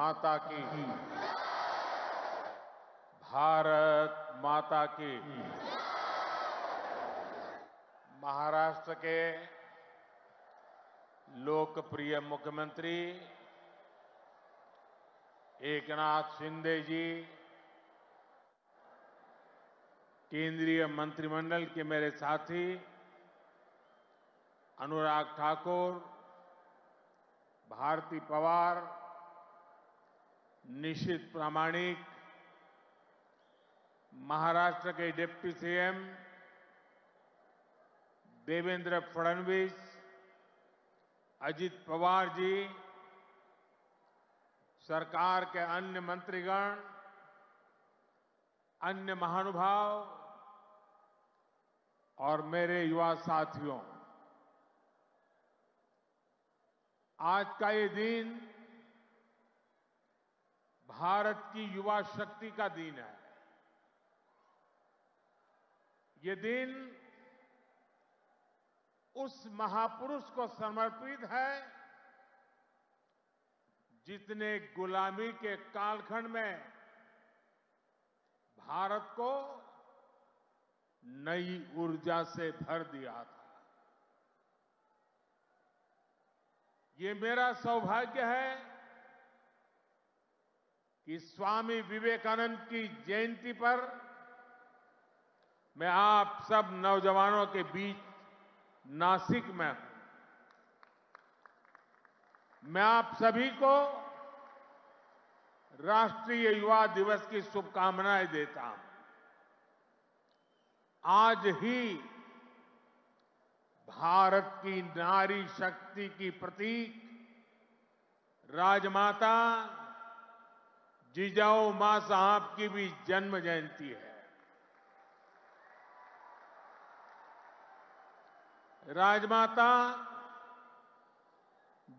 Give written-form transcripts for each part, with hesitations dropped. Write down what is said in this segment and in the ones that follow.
माता की। भारत माता की। महाराष्ट्र के लोकप्रिय मुख्यमंत्री एकनाथ शिंदे जी, केंद्रीय मंत्रिमंडल के मेरे साथी अनुराग ठाकुर, भारती पवार, निशित प्रामाणिक, महाराष्ट्र के डिप्टी सीएम देवेंद्र फडणवीस, अजित पवार जी, सरकार के अन्य मंत्रीगण, अन्य महानुभाव और मेरे युवा साथियों, आज का ये दिन भारत की युवा शक्ति का दिन है। ये दिन उस महापुरुष को समर्पित है जिसने गुलामी के कालखंड में भारत को नई ऊर्जा से भर दिया था। ये मेरा सौभाग्य है कि स्वामी विवेकानंद की जयंती पर मैं आप सब नौजवानों के बीच नासिक में हूं। मैं आप सभी को राष्ट्रीय युवा दिवस की शुभकामनाएं देता हूं। आज ही भारत की नारी शक्ति की प्रतीक राजमाता जिजाऊ मां साहब की भी जन्म जयंती है। राजमाता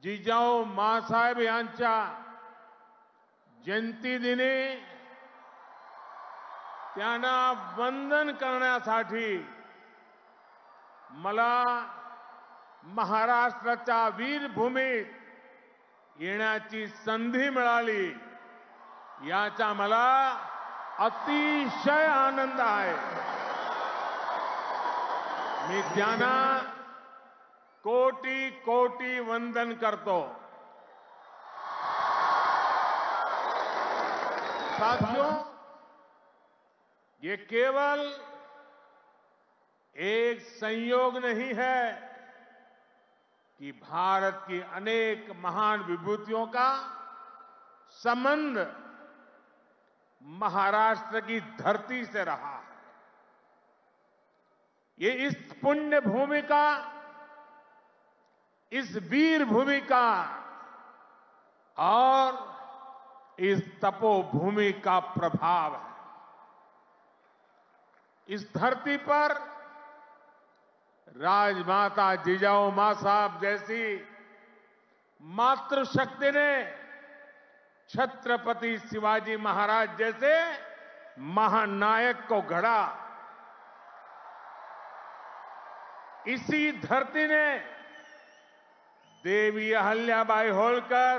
जिजाऊ माँसाहेब यांच्या जयंती दिनी त्यांना वंदन करण्यासाठी मला महाराष्ट्राच्या वीरभूमीत येण्याची संधी मिळाली, याचा मला अतिशय आनंद आहे। मी त्यांना कोटी कोटी वंदन करतो। साथियों, ये केवल एक संयोग नहीं है कि भारत की अनेक महान विभूतियों का संबंध महाराष्ट्र की धरती से रहा है। ये इस पुण्य भूमि का, इस वीर भूमि का और इस तपोभूमि का प्रभाव है। इस धरती पर राजमाता जिजाऊ मां साहब जैसी मातृशक्ति ने छत्रपति शिवाजी महाराज जैसे महानायक को गढ़ा। इसी धरती ने देवी अहल्याबाई होलकर,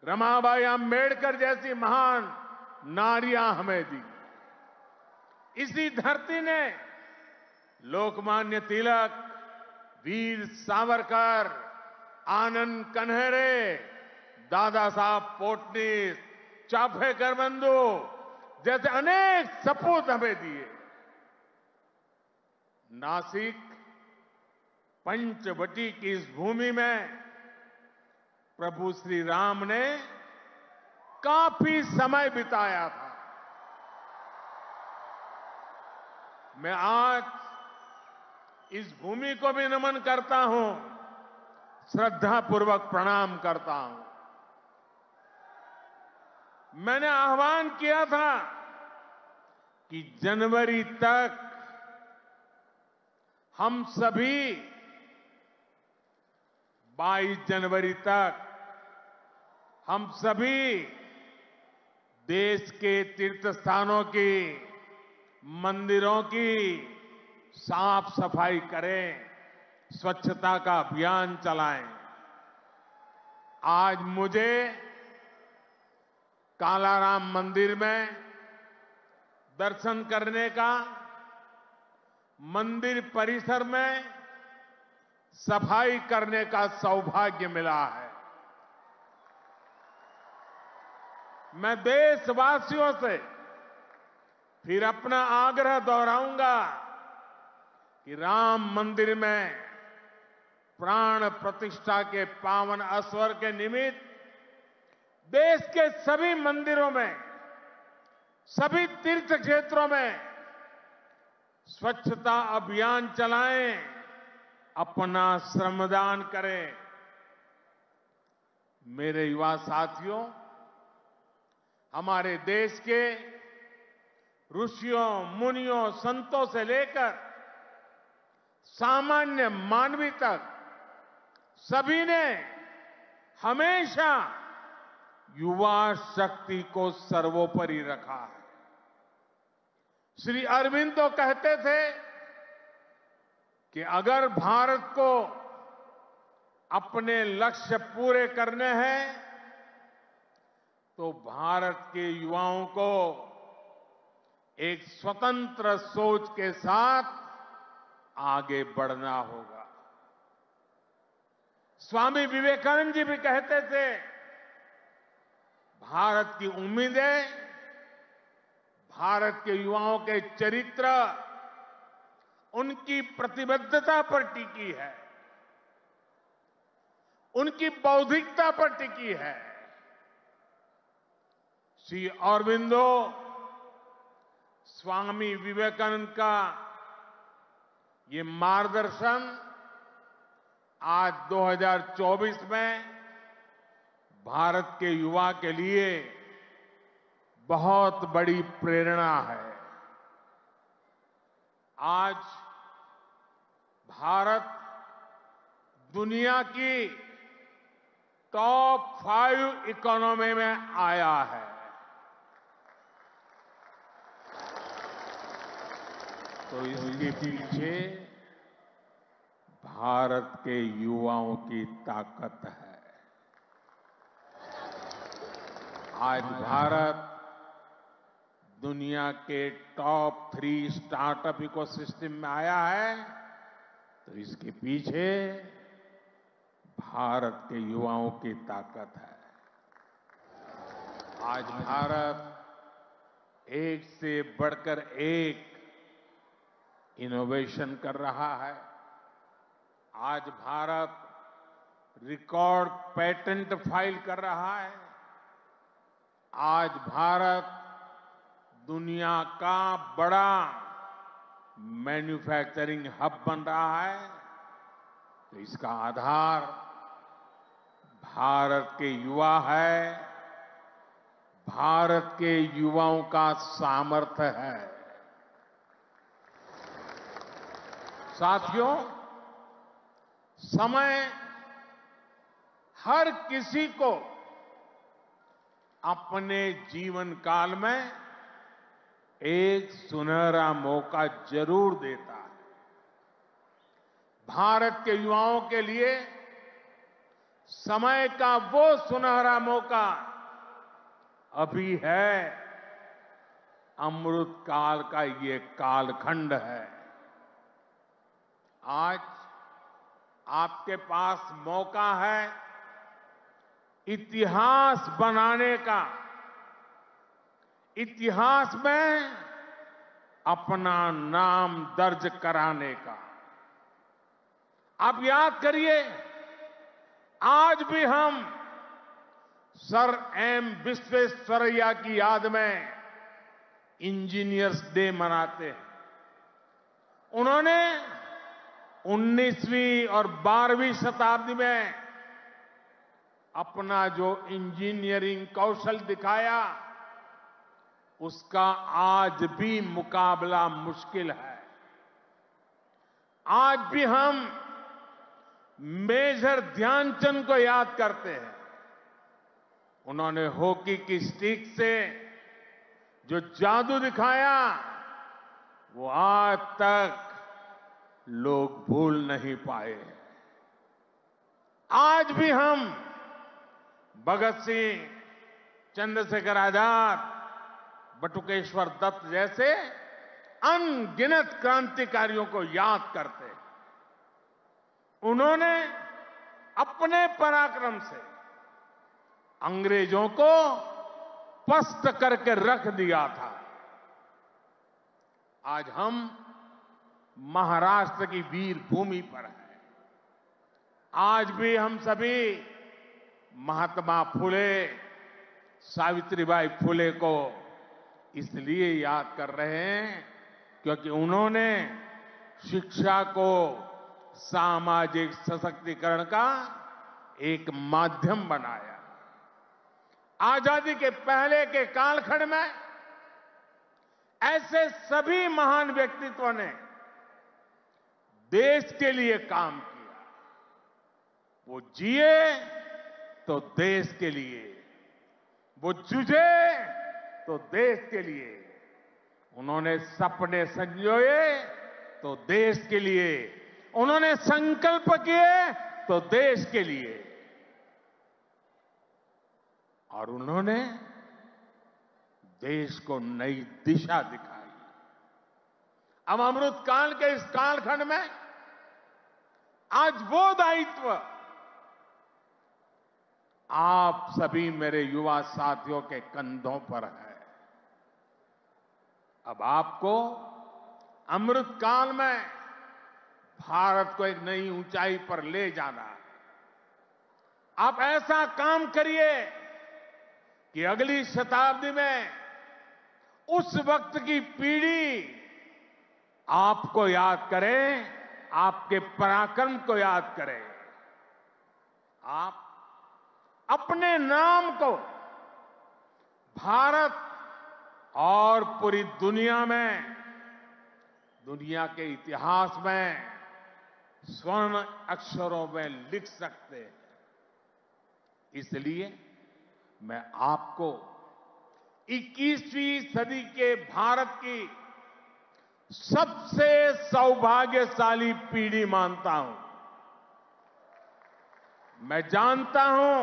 रमाबाई अंबेडकर जैसी महान नारियां हमें दी। इसी धरती ने लोकमान्य तिलक, वीर सावरकर, आनंद कन्हेरे, दादा साहब पोटनीस, चाफेकर बंधु जैसे अनेक सपूत हमें दिए। नासिक पंचवटी की इस भूमि में प्रभु श्री राम ने काफी समय बिताया था। मैं आज इस भूमि को भी नमन करता हूं, श्रद्धापूर्वक प्रणाम करता हूं। मैंने आह्वान किया था कि जनवरी तक हम सभी 22 जनवरी तक हम सभी देश के तीर्थ स्थानों की, मंदिरों की साफ सफाई करें, स्वच्छता का अभियान चलाएं। आज मुझे कालाराम मंदिर में दर्शन करने का, मंदिर परिसर में सफाई करने का सौभाग्य मिला है। मैं देशवासियों से फिर अपना आग्रह दोहराऊंगा कि राम मंदिर में प्राण प्रतिष्ठा के पावन अवसर के निमित्त देश के सभी मंदिरों में, सभी तीर्थ क्षेत्रों में स्वच्छता अभियान चलाएं, अपना श्रमदान करें। मेरे युवा साथियों, हमारे देश के ऋषियों, मुनियों, संतों से लेकर सामान्य मानवी तक सभी ने हमेशा युवा शक्ति को सर्वोपरि रखा है। श्री अरविंद तो कहते थे कि अगर भारत को अपने लक्ष्य पूरे करने हैं तो भारत के युवाओं को एक स्वतंत्र सोच के साथ आगे बढ़ना होगा। स्वामी विवेकानंद जी भी कहते थे, भारत की उम्मीदें भारत के युवाओं के चरित्र, उनकी प्रतिबद्धता पर टिकी है, उनकी बौद्धिकता पर टिकी है। श्री अरबिंदो स्वामी विवेकानंद का ये मार्गदर्शन आज 2024 में भारत के युवा के लिए बहुत बड़ी प्रेरणा है। आज भारत दुनिया की टॉप 5 इकोनॉमी में आया है। तो इसके पीछे भारत के युवाओं की ताकत है। आज भारत दुनिया के टॉप 3 स्टार्टअप इकोसिस्टम में आया है, तो इसके पीछे भारत के युवाओं की ताकत है। आज भारत एक से बढ़कर एक इनोवेशन कर रहा है। आज भारत रिकॉर्ड पेटेंट फाइल कर रहा है। आज भारत दुनिया का बड़ा मैन्युफैक्चरिंग हब बन रहा है। तो इसका आधार भारत के युवा है, भारत के युवाओं का सामर्थ्य है। साथियों, समय हर किसी को अपने जीवन काल में एक सुनहरा मौका जरूर देता है। भारत के युवाओं के लिए समय का वो सुनहरा मौका अभी है। अमृत काल का ये कालखंड है। आज आपके पास मौका है इतिहास बनाने का, इतिहास में अपना नाम दर्ज कराने का। आप याद करिए, आज भी हम सर एम विश्वेश्वरैया की याद में इंजीनियर्स डे मनाते हैं। उन्होंने 19वीं और 12वीं शताब्दी में अपना जो इंजीनियरिंग कौशल दिखाया, उसका आज भी मुकाबला मुश्किल है। आज भी हम मेजर ध्यानचंद को याद करते हैं। उन्होंने हॉकी की स्टिक से जो जादू दिखाया, वो आज तक लोग भूल नहीं पाए। आज भी हम भगत सिंह, चंद्रशेखर आजाद, बटुकेश्वर दत्त जैसे अनगिनत क्रांतिकारियों को याद करते हैं। उन्होंने अपने पराक्रम से अंग्रेजों को पस्त करके रख दिया था। आज हम महाराष्ट्र की वीर भूमि पर हैं। आज भी हम सभी महात्मा फुले, सावित्रीबाई फुले को इसलिए याद कर रहे हैं क्योंकि उन्होंने शिक्षा को सामाजिक सशक्तिकरण का एक माध्यम बनाया। आजादी के पहले के कालखंड में ऐसे सभी महान व्यक्तित्वों ने देश के लिए काम किया। वो जिए तो देश के लिए, वो जूझे तो देश के लिए, उन्होंने सपने संजोए तो देश के लिए, उन्होंने संकल्प किए तो देश के लिए, और उन्होंने देश को नई दिशा दिखाई। अब अमृत काल के इस कालखंड में आज वो दायित्व आप सभी मेरे युवा साथियों के कंधों पर है। अब आपको अमृत काल में भारत को एक नई ऊंचाई पर ले जाना। आप ऐसा काम करिए कि अगली शताब्दी में उस वक्त की पीढ़ी आपको याद करे, आपके पराक्रम को याद करे। आप अपने नाम को भारत और पूरी दुनिया में, दुनिया के इतिहास में स्वर्ण अक्षरों में लिख सकते हैं। इसलिए मैं आपको 21वीं सदी के भारत की सबसे सौभाग्यशाली पीढ़ी मानता हूं। मैं जानता हूं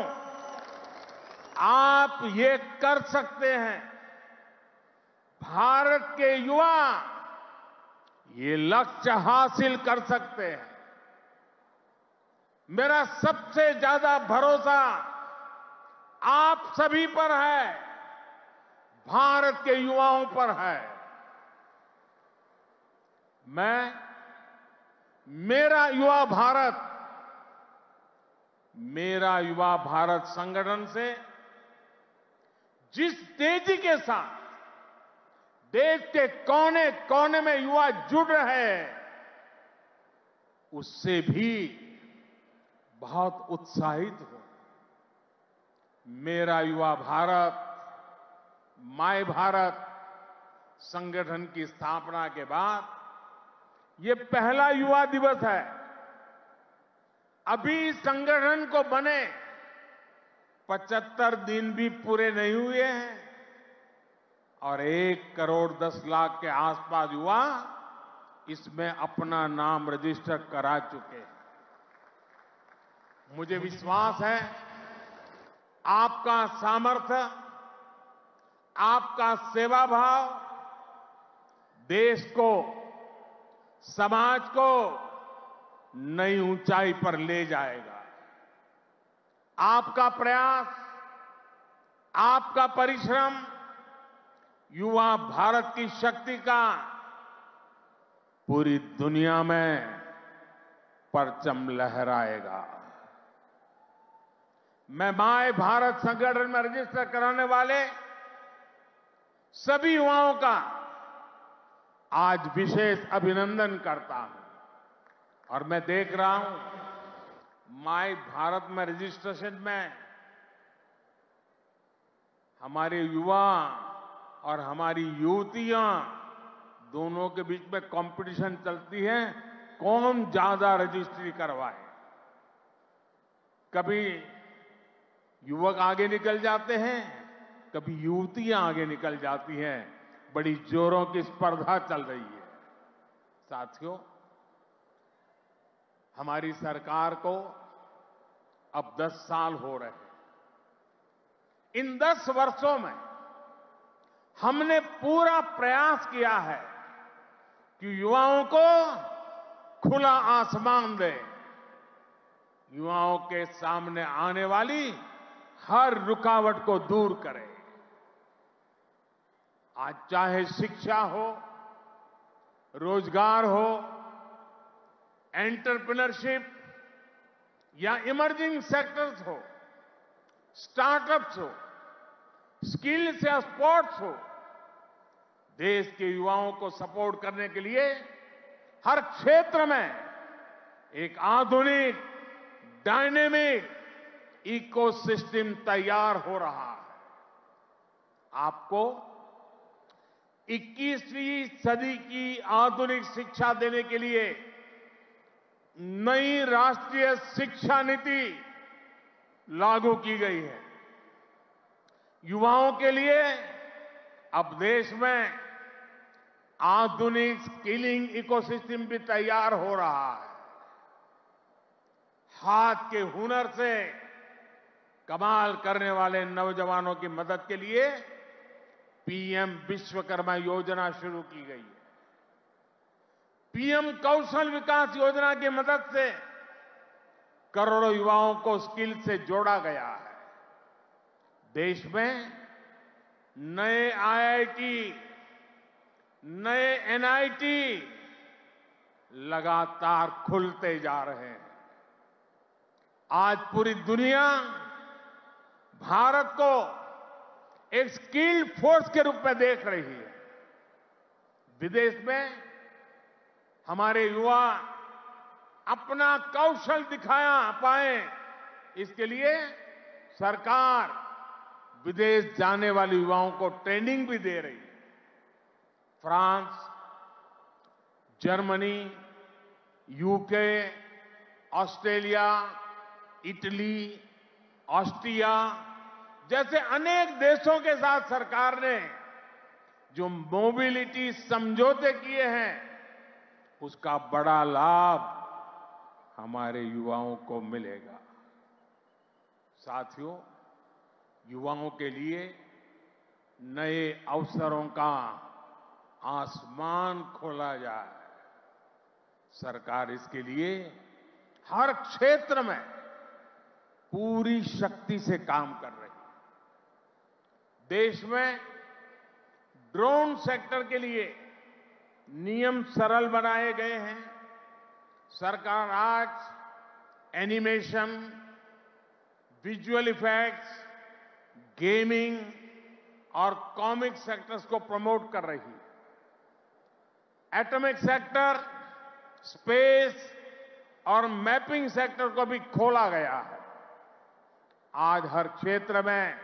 आप ये कर सकते हैं। भारत के युवा ये लक्ष्य हासिल कर सकते हैं। मेरा सबसे ज्यादा भरोसा आप सभी पर है, भारत के युवाओं पर है। मैं मेरा युवा भारत संगठन से जिस तेजी के साथ देश के कोने कोने में युवा जुड़ रहे हैं, उससे भी बहुत उत्साहित हूं। मेरा युवा भारत, माय भारत संगठन की स्थापना के बाद ये पहला युवा दिवस है। अभी इस संगठन को बने 75 दिन भी पूरे नहीं हुए हैं और 1 करोड़ 10 लाख के आसपास युवा इसमें अपना नाम रजिस्टर करा चुके हैं। मुझे विश्वास है आपका सामर्थ्य, आपका सेवा भाव देश को, समाज को नई ऊंचाई पर ले जाएगा। आपका प्रयास, आपका परिश्रम युवा भारत की शक्ति का पूरी दुनिया में परचम लहराएगा। मैं माय भारत संगठन में रजिस्टर कराने वाले सभी युवाओं का आज विशेष अभिनंदन करता हूं। और मैं देख रहा हूं माय भारत में रजिस्ट्रेशन में हमारे युवा और हमारी युवतियां दोनों के बीच में कंपटीशन चलती है, कौन ज्यादा रजिस्ट्री करवाए। कभी युवक आगे निकल जाते हैं, कभी युवतियां आगे निकल जाती हैं। बड़ी जोरों की स्पर्धा चल रही है। साथियों, हमारी सरकार को अब 10 साल हो रहे हैं। इन 10 वर्षों में हमने पूरा प्रयास किया है कि युवाओं को खुला आसमान दे, युवाओं के सामने आने वाली हर रुकावट को दूर करे। आज चाहे शिक्षा हो, रोजगार हो, एंटरप्रेन्योरशिप या इमर्जिंग सेक्टर्स हो, स्टार्टअप्स हो, स्किल्स या स्पोर्ट्स हो, देश के युवाओं को सपोर्ट करने के लिए हर क्षेत्र में एक आधुनिक डायनेमिक इकोसिस्टम तैयार हो रहा है। आपको 21वीं सदी की आधुनिक शिक्षा देने के लिए नई राष्ट्रीय शिक्षा नीति लागू की गई है। युवाओं के लिए अब देश में आधुनिक स्किलिंग इकोसिस्टम भी तैयार हो रहा है। हाथ के हुनर से कमाल करने वाले नौजवानों की मदद के लिए पीएम विश्वकर्मा योजना शुरू की गई है। पीएम कौशल विकास योजना की मदद से करोड़ों युवाओं को स्किल से जोड़ा गया है। देश में नए आईआईटी, नए एनआईटी लगातार खुलते जा रहे हैं। आज पूरी दुनिया भारत को एक स्किल्ड फोर्स के रूप में देख रही है। विदेश में हमारे युवा अपना कौशल दिखाया पाए, इसके लिए सरकार विदेश जाने वाले युवाओं को ट्रेनिंग भी दे रही है। France, Germany, UK, Australia, Italy, Austria जैसे अनेक देशों के साथ सरकार ने जो मोबिलिटी समझौते किए हैं, उसका बड़ा लाभ हमारे युवाओं को मिलेगा। साथियों, युवाओं के लिए नए अवसरों का आसमान खोला जाए। सरकार इसके लिए हर क्षेत्र में पूरी शक्ति से काम कर रही है। देश में ड्रोन सेक्टर के लिए नियम सरल बनाए गए हैं। सरकार आज एनिमेशन, विजुअल इफेक्ट्स, गेमिंग और कॉमिक सेक्टर्स को प्रमोट कर रही है। एटॉमिक सेक्टर, स्पेस और मैपिंग सेक्टर को भी खोला गया है। आज हर क्षेत्र में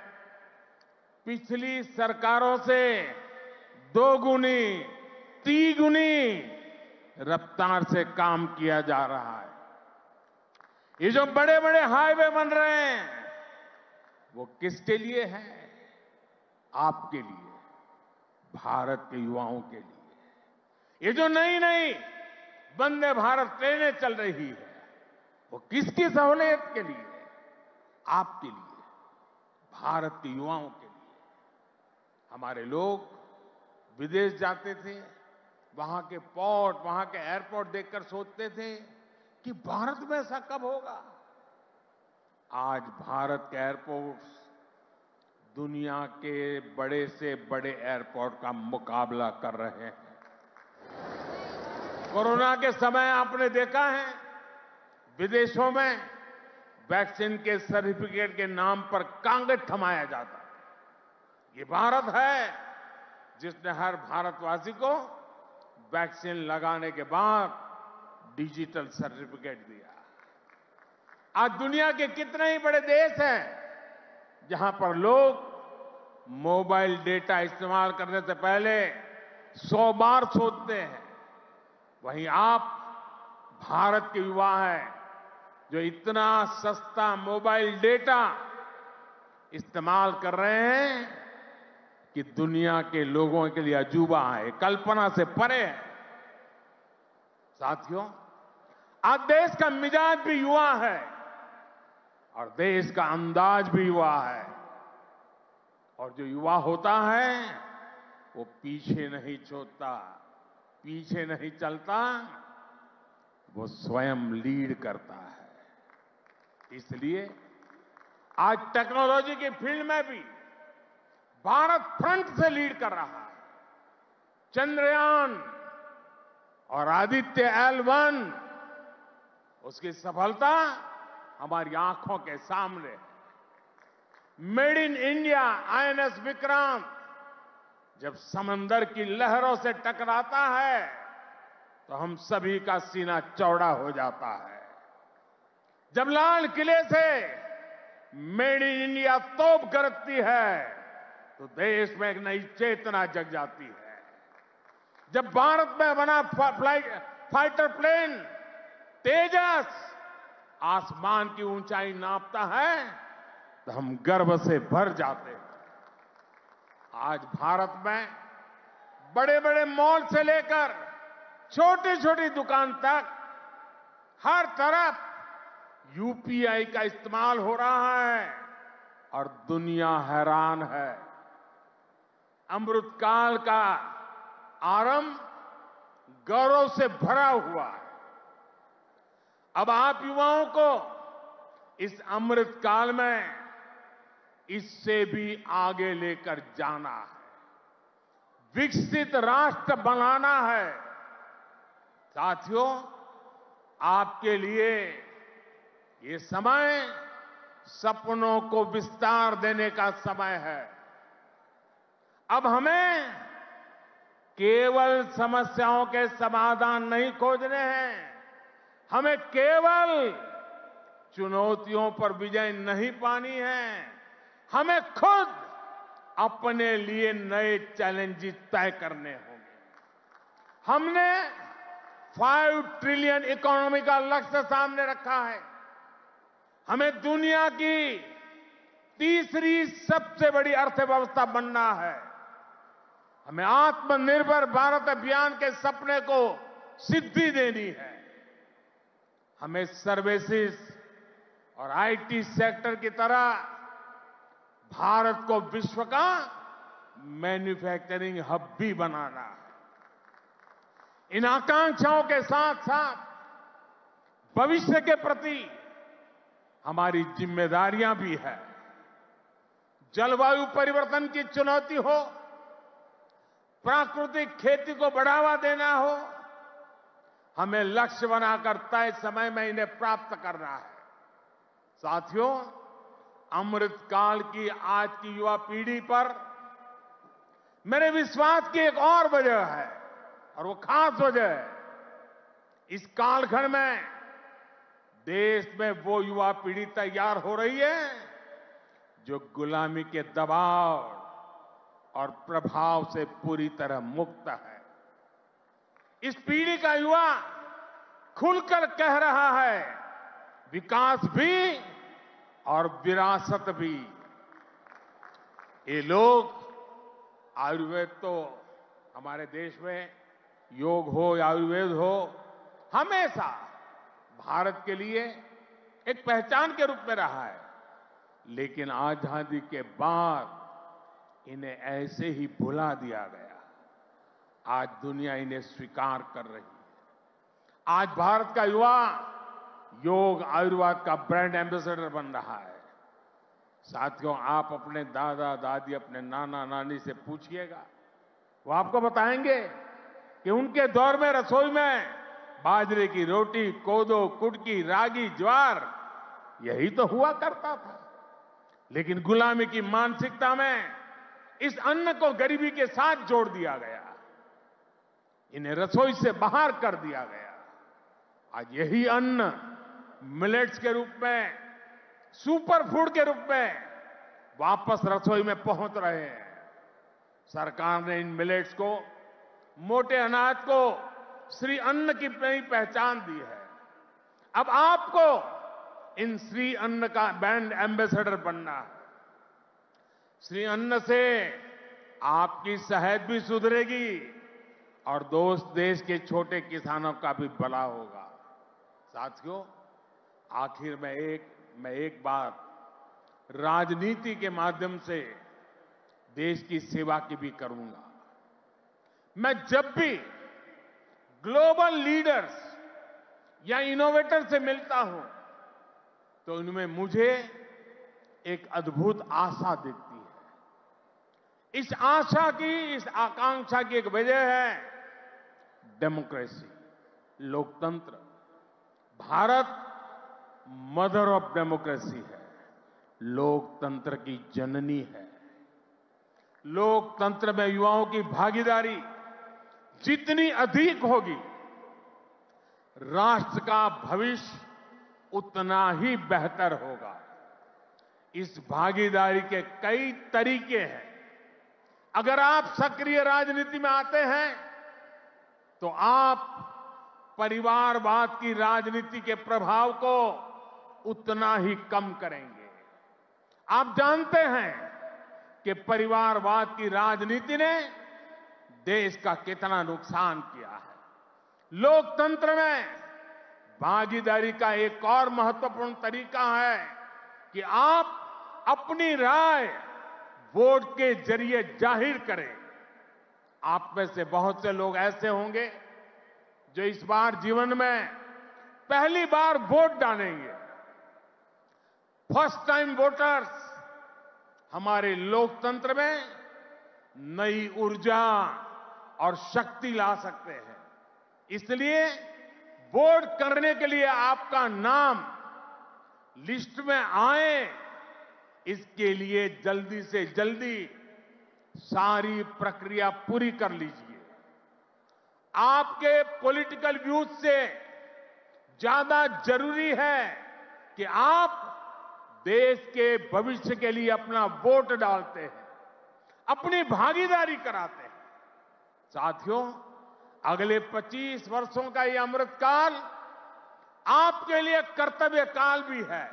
पिछली सरकारों से 2 गुनी, 3 गुनी रफ्तार से काम किया जा रहा है। ये जो बड़े बड़े हाईवे बन रहे हैं, वो किसके लिए है? आपके लिए, भारत के युवाओं के लिए। ये जो नई नई वंदे भारत ट्रेनें चल रही है, वो किसकी सहूलियत के लिए? आपके लिए, भारत के युवाओं के लिए। हमारे लोग विदेश जाते थे, वहां के पोर्ट, वहां के एयरपोर्ट देखकर सोचते थे कि भारत में ऐसा कब होगा। आज भारत के एयरपोर्ट्स दुनिया के बड़े से बड़े एयरपोर्ट का मुकाबला कर रहे हैं। कोरोना के समय आपने देखा है, विदेशों में वैक्सीन के सर्टिफिकेट के नाम पर कांगज थमाया जाता है। ये भारत है जिसने हर भारतवासी को वैक्सीन लगाने के बाद डिजिटल सर्टिफिकेट दिया। आज दुनिया के कितने ही बड़े देश हैं जहां पर लोग मोबाइल डेटा इस्तेमाल करने से पहले 100 बार सोचते हैं। वहीं आप भारत के युवा हैं जो इतना सस्ता मोबाइल डेटा इस्तेमाल कर रहे हैं कि दुनिया के लोगों के लिए अजूबा है, कल्पना से परे है। साथियों, आज देश का मिजाज भी युवा है और देश का अंदाज भी युवा है। और जो युवा होता है वो पीछे नहीं छोड़ता, पीछे नहीं चलता, वो स्वयं लीड करता है। इसलिए आज टेक्नोलॉजी की फील्ड में भी भारत फ्रंट से लीड कर रहा है। चंद्रयान और आदित्य L1 उसकी सफलता हमारी आंखों के सामने है। Made in India INS Vikrant जब समंदर की लहरों से टकराता है तो हम सभी का सीना चौड़ा हो जाता है। जब लाल किले से मेड इन इंडिया तोप गरजती है तो देश में एक नई चेतना जग जाती है। जब भारत में बना फाइटर प्लेन तेजस आसमान की ऊंचाई नापता है तो हम गर्व से भर जाते हैं। आज भारत में बड़े बड़े मॉल से लेकर छोटी छोटी दुकान तक हर तरफ UPI का इस्तेमाल हो रहा है और दुनिया हैरान है। अमृतकाल का आरंभ गौरव से भरा हुआ है। अब आप युवाओं को इस अमृतकाल में इससे भी आगे लेकर जाना है, विकसित राष्ट्र बनाना है। साथियों, आपके लिए ये समय सपनों को विस्तार देने का समय है। अब हमें केवल समस्याओं के समाधान नहीं खोजने हैं, हमें केवल चुनौतियों पर विजय नहीं पानी है, हमें खुद अपने लिए नए चैलेंजेस तय करने होंगे। हमने 5 ट्रिलियन इकोनॉमी का लक्ष्य सामने रखा है। हमें दुनिया की तीसरी सबसे बड़ी अर्थव्यवस्था बनना है। हमें आत्मनिर्भर भारत अभियान के सपने को सिद्धि देनी है। हमें सर्विसेज और IT सेक्टर की तरह भारत को विश्व का मैन्युफैक्चरिंग हब भी बनाना है। इन आकांक्षाओं के साथ साथ भविष्य के प्रति हमारी जिम्मेदारियां भी है। जलवायु परिवर्तन की चुनौती हो, प्राकृतिक खेती को बढ़ावा देना हो, हमें लक्ष्य बनाकर तय समय में इन्हें प्राप्त करना है। साथियों, अमृतकाल की आज की युवा पीढ़ी पर मेरे विश्वास की एक और वजह है और वो खास वजह है। इस कालखंड में देश में वो युवा पीढ़ी तैयार हो रही है जो गुलामी के दबाव और प्रभाव से पूरी तरह मुक्त है। इस पीढ़ी का युवा खुलकर कह रहा है, विकास भी और विरासत भी। ये लोग आयुर्वेद तो हमारे देश में योग हो या आयुर्वेद हो, हमेशा भारत के लिए एक पहचान के रूप में रहा है। लेकिन आजादी के बाद इन्हें ऐसे ही भुला दिया गया। आज दुनिया इन्हें स्वीकार कर रही है। आज भारत का युवा योग आयुर्वेद का ब्रांड एम्बेसडर बन रहा है। साथियों, आप अपने दादा दादी, अपने नाना नानी से पूछिएगा, वो आपको बताएंगे कि उनके दौर में रसोई में बाजरे की रोटी, कोदो, कुटकी, रागी, ज्वार यही तो हुआ करता था। लेकिन गुलामी की मानसिकता में इस अन्न को गरीबी के साथ जोड़ दिया गया, इन्हें रसोई से बाहर कर दिया गया। आज यही अन्न मिलेट्स के रूप में, सुपर फूड के रूप में वापस रसोई में पहुंच रहे हैं। सरकार ने इन मिलेट्स को, मोटे अनाज को श्री अन्न की नई पहचान दी है। अब आपको इन श्री अन्न का ब्रांड एम्बेसडर बनना है। श्री अन्न से आपकी सेहत भी सुधरेगी और देश के छोटे किसानों का भी भला होगा। साथियों, आखिर में मैं एक बात राजनीति के माध्यम से देश की सेवा की भी करूंगा। मैं जब भी ग्लोबल लीडर्स या इनोवेटर से मिलता हूं तो उनमें मुझे एक अद्भुत आशा दिखती है। इस आशा की, इस आकांक्षा की एक वजह है डेमोक्रेसी, लोकतंत्र। भारत मदर ऑफ डेमोक्रेसी है, लोकतंत्र की जननी है। लोकतंत्र में युवाओं की भागीदारी जितनी अधिक होगी, राष्ट्र का भविष्य उतना ही बेहतर होगा। इस भागीदारी के कई तरीके हैं। अगर आप सक्रिय राजनीति में आते हैं तो आप परिवारवाद की राजनीति के प्रभाव को उतना ही कम करेंगे। आप जानते हैं कि परिवारवाद की राजनीति ने देश का कितना नुकसान किया है। लोकतंत्र में भागीदारी का एक और महत्वपूर्ण तरीका है कि आप अपनी राय वोट के जरिए जाहिर करें। आप में से बहुत से लोग ऐसे होंगे जो इस बार जीवन में पहली बार वोट डालेंगे। फर्स्ट टाइम वोटर्स हमारे लोकतंत्र में नई ऊर्जा और शक्ति ला सकते हैं। इसलिए वोट करने के लिए आपका नाम लिस्ट में आए, इसके लिए जल्दी से जल्दी सारी प्रक्रिया पूरी कर लीजिए। आपके पॉलिटिकल व्यूज से ज्यादा जरूरी है कि आप देश के भविष्य के लिए अपना वोट डालते हैं, अपनी भागीदारी कराते हैं। साथियों, अगले 25 वर्षों का ये अमृतकाल आपके लिए कर्तव्य काल भी है।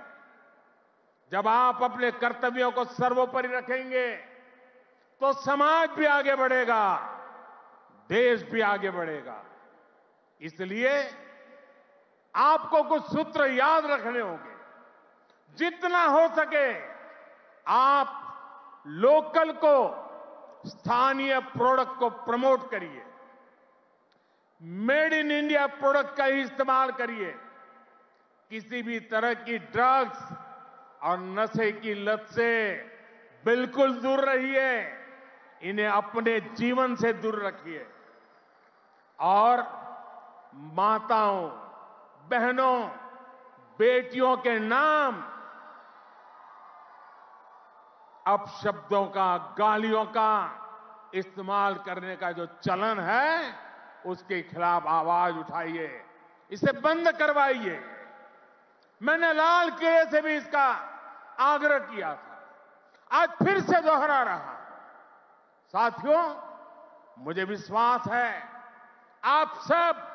जब आप अपने कर्तव्यों को सर्वोपरि रखेंगे तो समाज भी आगे बढ़ेगा, देश भी आगे बढ़ेगा। इसलिए आपको कुछ सूत्र याद रखने होंगे। जितना हो सके आप लोकल को, स्थानीय प्रोडक्ट को प्रमोट करिए। मेड इन इंडिया प्रोडक्ट का ही इस्तेमाल करिए। किसी भी तरह की ड्रग्स और नशे की लत से बिल्कुल दूर रहिए। इन्हें अपने जीवन से दूर रखिए। और माताओं, बहनों, बेटियों के नाम अपशब्दों का, गालियों का इस्तेमाल करने का जो चलन है, उसके खिलाफ आवाज उठाइए, इसे बंद करवाइए। मैंने लाल किले से भी इसका आग्रह किया था, आज फिर से दोहरा रहा। साथियों, मुझे विश्वास है आप सब,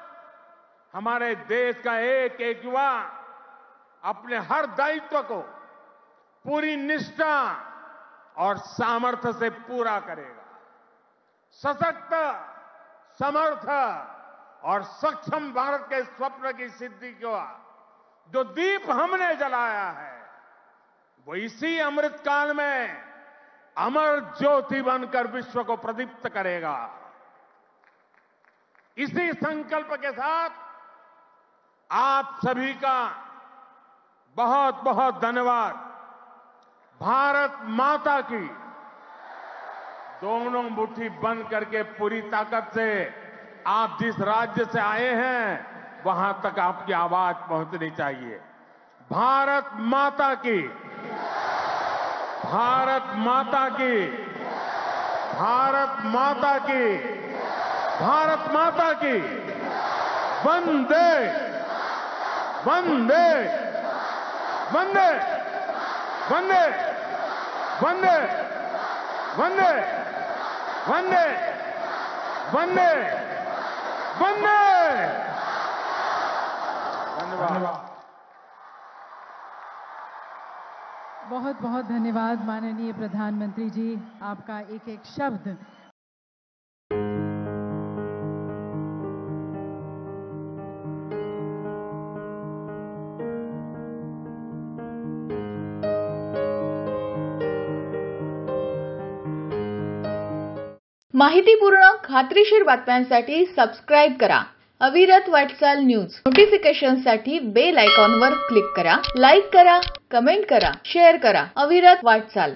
हमारे देश का एक एक युवा अपने हर दायित्व को पूरी निष्ठा और सामर्थ्य से पूरा करेगा। सशक्त, समर्थ और सक्षम भारत के स्वप्न की सिद्धि का जो दीप हमने जलाया है, वो इसी अमृतकाल में अमर ज्योति बनकर विश्व को प्रदीप्त करेगा। इसी संकल्प के साथ आप सभी का बहुत बहुत धन्यवाद। भारत माता की दोनों मुट्ठी बंद करके पूरी ताकत से आप जिस राज्य से आए हैं वहां तक आपकी आवाज पहुंचनी चाहिए। भारत माता की, भारत माता की, भारत माता की, भारत माता की। वंदे वंदे वंदे वंदे वंदे वंदे वंदे वंदे वंदे। धन्यवाद। बहुत बहुत धन्यवाद माननीय प्रधानमंत्री जी, आपका एक एक शब्द माहितीपूर्ण खात्रीशीर बातम्यांसाठी सबस्क्राईब करा अविरत वाटचाल न्यूज. नोटिफिकेशनसाठी बेल आयकॉनवर क्लिक करा. लाईक करा, कमेंट करा, शेअर करा. अविरत वाटचाल.